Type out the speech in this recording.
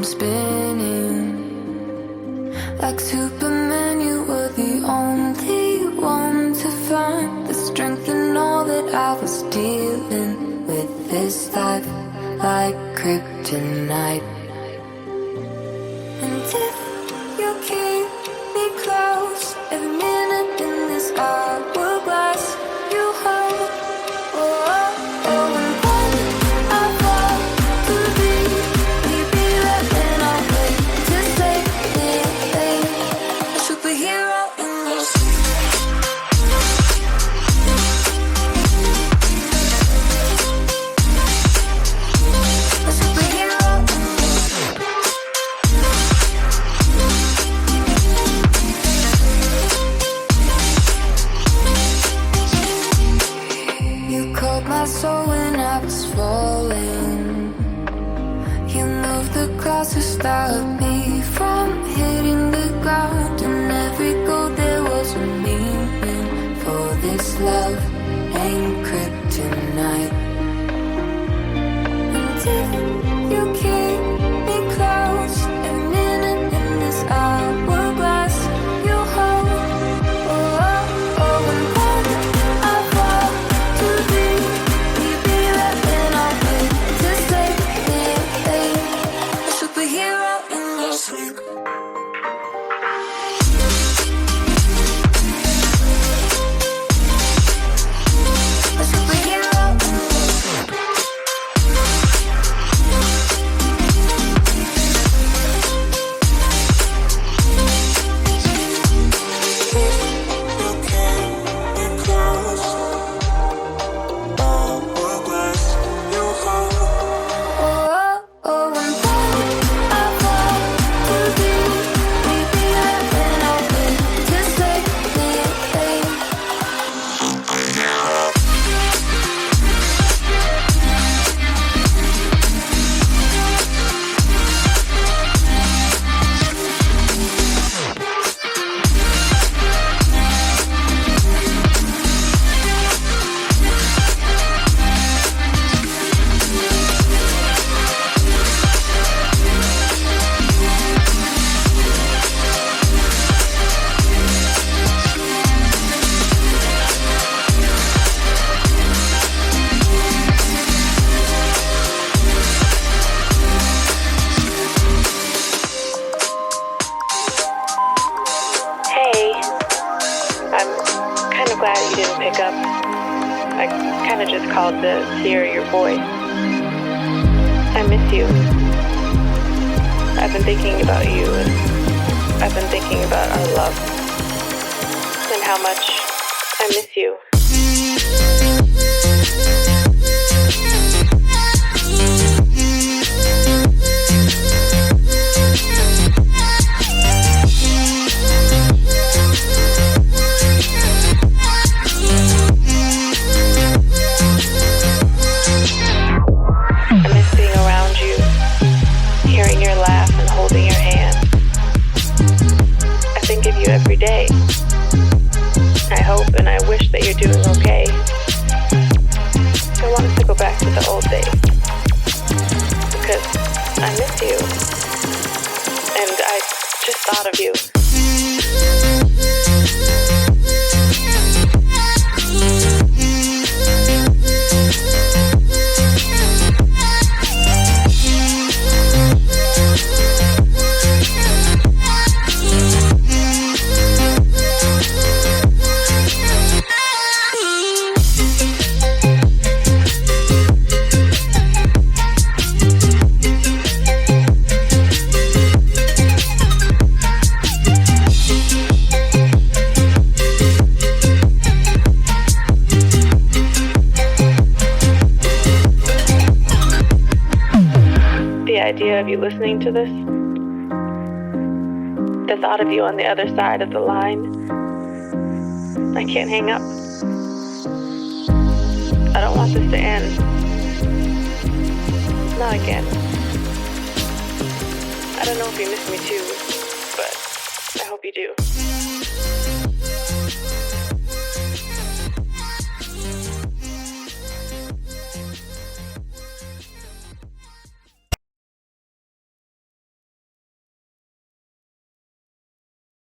spinning. Like Superman, you were the only one to find the strength in all that I was dealing with. This life like kryptonite. And if you keep me close, every minute in this hourglass you hold. Oh, oh, oh, and when I fall to be, will you be there when I wait to save me? A superhero in your sleep. A superhero in your sleep. You called my soul when I was falling. You moved the clouds to stop me from hitting the ground. And every goal there was a meaning. For this love ain't kryptonite. And if you keep me close, every minute in this hourglass you hold. Oh, oh, oh, and when I fall to be, will you be there when I wait to save me? A superhero in your sleep. A superhero in your sleep. Oh, oh, oh, and when I fall to be, will you be there when I wait to save me? Hey, I'm kind of glad you didn't pick up. I kind of just called to hear your voice. I miss you. I've been thinking about you, and I've been thinking about our love, and how much I miss you. I miss being around you, hearing your laugh and holding your hand. I think of you every day. I hope and I wish that you're doing okay. I want us to go back to the old days, because I miss you, and I just thought of you. The idea of you listening to this, the thought of you on the other side of the line, I can't hang up. I don't want this to end. Not again. I don't know if you miss me too, but I hope you do.